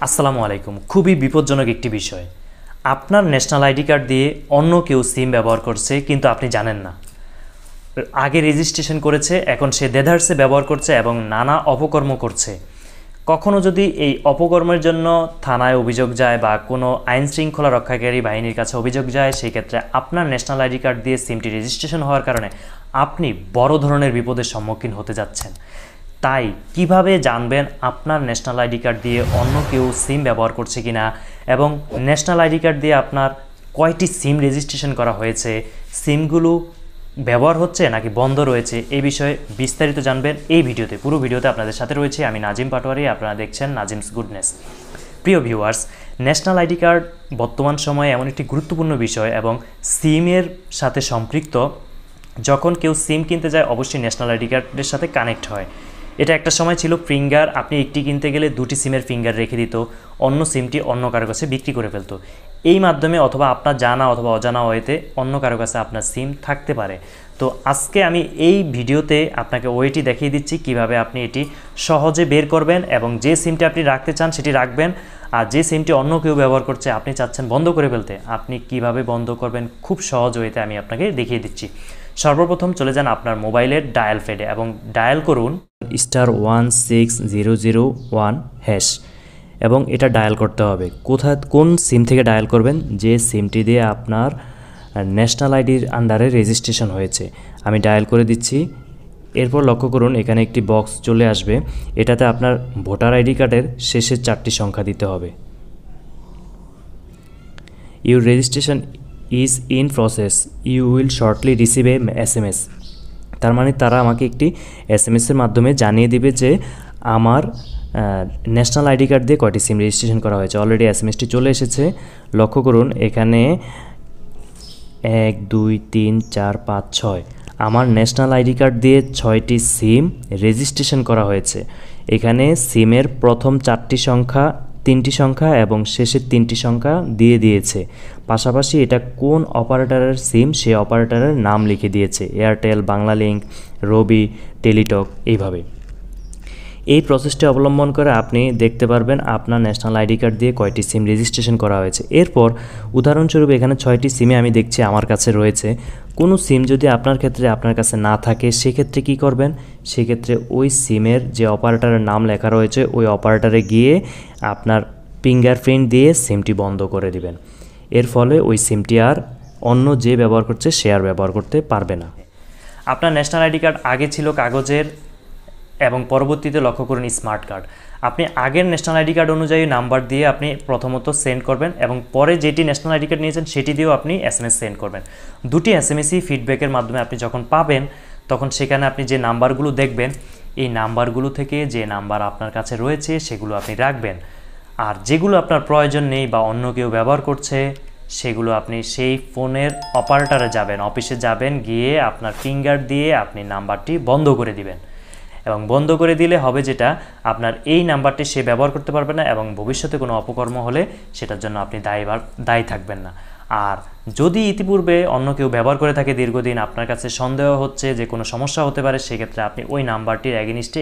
আসসালামু আলাইকুম। খুবই বিপজ্জনক একটি বিষয়। আপনার ন্যাশনাল আইডি কার্ড দিয়ে অন্য কেউ সিম ব্যবহার করছে কিন্তু আপনি জানেন না। আগে রেজিস্ট্রেশন করেছে, এখন সে দেদারসে ব্যবহার করছে এবং নানা অপকর্ম করছে। কখনো যদি এই অপকর্মের জন্য থানায় অভিযোগ যায় বা কোনো আইন শৃঙ্খলা রক্ষাকারী বাহিনীর কাছে অভিযোগ যায়, সেই ক্ষেত্রে আপনার ন্যাশনাল আইডি কার্ড দিয়ে সিমটি রেজিস্ট্রেশন হওয়ার কারণে আপনি বড় ধরনের বিপদের সম্মুখীন হতে যাচ্ছেন। তাই কিভাবে জানবেন আপনার ন্যাশনাল আইডি কার্ড দিয়ে অন্য কেউ সিম ব্যবহার করছে কিনা এবং ন্যাশনাল আইডি কার্ড দিয়ে আপনার কয়টি সিম রেজিস্ট্রেশন করা হয়েছে, সিমগুলো ব্যবহার হচ্ছে নাকি বন্ধ রয়েছে, এই বিষয়ে বিস্তারিত জানবেন এই ভিডিওতে। পুরো ভিডিওতে আপনাদের সাথে রয়েছে আমি নাজিম পাটোয়ারি, আপনারা দেখছেন নাজিমস গুডনেস। প্রিয় ভিউয়ার্স, ন্যাশনাল আইডি কার্ড বর্তমান সময়ে এমন একটি গুরুত্বপূর্ণ বিষয় এবং সিমের সাথে সম্পৃক্ত। যখন কেউ সিম কিনতে যায় অবশ্যই ন্যাশনাল আইডি কার্ডের সাথে কানেক্ট হয়। এটা একটা সময় ছিল ফিঙ্গার, আপনি একটি কিনতে গেলে দুটি সিমের ফিঙ্গার রেখে দিত, অন্য সিমটি অন্য কারো কাছে বিক্রি করে ফেলতো। এই মাধ্যমে অথবা আপনার জানা অথবা অজানা ওয়েতে অন্য কারো কাছে আপনার সিম থাকতে পারে। তো আজকে আমি এই ভিডিওতে আপনাকে ওয়েটি দেখিয়ে দিচ্ছি কিভাবে আপনি এটি সহজে বের করবেন এবং যে সিমটি আপনি রাখতে চান সেটি রাখবেন, আর যে সিমটি অন্য কেউ ব্যবহার করছে আপনি চাচ্ছেন বন্ধ করে ফেলতে, আপনি কিভাবে বন্ধ করবেন খুব সহজ ওয়েতে আমি আপনাকে দেখিয়ে দিচ্ছি। সর্বপ্রথম চলে যান আপনার মোবাইলের ডায়াল প্যাডে এবং ডায়াল করুন *16001# এবং এটা ডায়াল করতে হবে। কোন সিম থেকে ডায়াল করবেন? যে সিমটি দিয়ে আপনার ন্যাশনাল আইডির আন্ডারে রেজিস্ট্রেশন হয়েছে। আমি ডায়াল করে দিচ্ছি। এরপর লক্ষ্য করুন এখানে একটি বক্স চলে আসবে, এটাতে আপনার ভোটার আইডি কার্ডের শেষের 4টি সংখ্যা দিতে হবে। Your registration is in process, you will shortly receive a SMS। তার মানে তারা আমাকে একটি SMS-এর মাধ্যমে জানিয়ে দিবে যে আমার ন্যাশনাল আইডি কার্ড দিয়ে কয়টি সিম রেজিস্ট্রেশন করা হয়েছে। অলরেডি SMS-টি চলে এসেছে। লক্ষ্য করুন এখানে 1 2 3 4 5 6 আমার ন্যাশনাল আইডি কার্ড দিয়ে 6টি সিম রেজিস্ট্রেশন করা হয়েছে। এখানে সিমের প্রথম 4টি সংখ্যা, 3টি সংখ্যা এবং শেষের 3টি সংখ্যা দিয়ে দিয়েছে। পাশাপাশি এটা কোন অপারেটরের সিম সে অপারেটরের নাম লিখে দিয়েছে, এয়ারটেল, বাংলা লিঙ্ক, রবি, টেলিটক, এইভাবে। এই প্রসেসটি অবলম্বন করে আপনি দেখতে পারবেন আপনার ন্যাশনাল আইডি কার্ড দিয়ে কয়টি সিম রেজিস্ট্রেশন করা হয়েছে। এরপর উদাহরণস্বরূপ এখানে 6টি সিমে আমি দেখছি আমার কাছে রয়েছে। কোনো সিম যদি আপনার ক্ষেত্রে আপনার কাছে না থাকে সেক্ষেত্রে কি করবেন? সেক্ষেত্রে ওই সিমের যে অপারেটরের নাম লেখা রয়েছে ওই অপারেটরে গিয়ে আপনার ফিঙ্গারপ্রিন্ট দিয়ে সিমটি বন্ধ করে দিবেন। এর ফলে ওই সিমটি আর অন্য যে ব্যবহার করছে সে আর ব্যবহার করতে পারবে না। আপনার ন্যাশনাল আইডি কার্ড আগে ছিল কাগজের এবং পরবর্তীতে লক্ষ্য করুন স্মার্ট কার্ড। আপনি আগের ন্যাশনাল আইডি কার্ড অনুযায়ী নাম্বার দিয়ে আপনি প্রথমত সেন্ড করবেন এবং পরে যেটি ন্যাশনাল আইডি কার্ড নিয়েছেন সেটি দিয়েও আপনি SMS সেন্ড করবেন। দুটি SMS-ই ফিডব্যাকের মাধ্যমে আপনি যখন পাবেন তখন সেখানে আপনি যে নাম্বারগুলো দেখবেন এই নাম্বারগুলো থেকে যে নাম্বার আপনার কাছে রয়েছে সেগুলো আপনি রাখবেন, আর যেগুলো আপনার প্রয়োজন নেই বা অন্য কেউ ব্যবহার করছে সেগুলো আপনি সেই ফোনের অপারেটরে যাবেন, অফিসে যাবেন, গিয়ে আপনার ফিঙ্গার দিয়ে আপনি নাম্বারটি বন্ধ করে দিবেন। এবং বন্ধ করে দিলে হবে যেটা, আপনার এই নাম্বারটি সে ব্যবহার করতে পারবে না এবং ভবিষ্যতে কোনো অপকর্ম হলে সেটার জন্য আপনি দায়ী থাকবেন না। আর যদি ইতিপূর্বে অন্য কেউ ব্যবহার করে থাকে দীর্ঘদিন, আপনার কাছে সন্দেহ হচ্ছে যে কোনো সমস্যা হতে পারে, সেক্ষেত্রে আপনি ওই নাম্বারটির এগেইনস্টে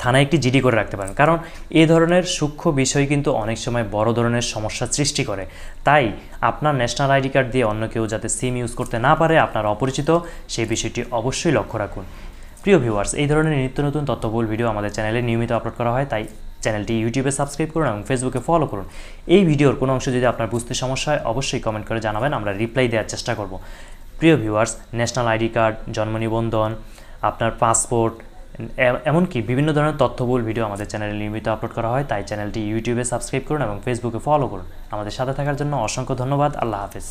থানায় একটি জিডি করে রাখতে পারেন। কারণ এই ধরনের সূক্ষ্ম বিষয় কিন্তু অনেক সময় বড় ধরনের সমস্যা সৃষ্টি করে। তাই আপনার ন্যাশনাল আইডি কার্ড দিয়ে অন্য কেউ যাতে সিম ইউজ করতে না পারে, আপনার অপরিচিত, সেই বিষয়টি অবশ্যই লক্ষ্য রাখুন। প্রিয় ভিউয়ার্স, এই ধরনের নিত্য নতুন তথ্যবহুল ভিডিও আমাদের চ্যানেলে নিয়মিত আপলোড করা হয়, তাই চ্যানেলটি ইউটিউবে সাবস্ক্রাইব করুন এবং ফেসবুকে ফলো করুন। এই ভিডিওর কোনো অংশ যদি আপনার বুঝতে সমস্যা হয় অবশ্যই কমেন্ট করে জানাবেন, আমরা রিপ্লাই দেওয়ার চেষ্টা করব। প্রিয় ভিউয়ার্স, ন্যাশনাল আইডি কার্ড, জন্ম নিবন্ধন, আপনার পাসপোর্ট, এমনকি বিভিন্ন ধরনের তথ্যবহুল ভিডিও আমাদের চ্যানেলে নিয়মিত আপলোড করা হয়, তাই চ্যানেলটি ইউটিউবে সাবস্ক্রাইব করুন এবং ফেসবুকে ফলো করুন। আমাদের সাথে থাকার জন্য অসংখ্য ধন্যবাদ। আল্লাহ হাফেজ।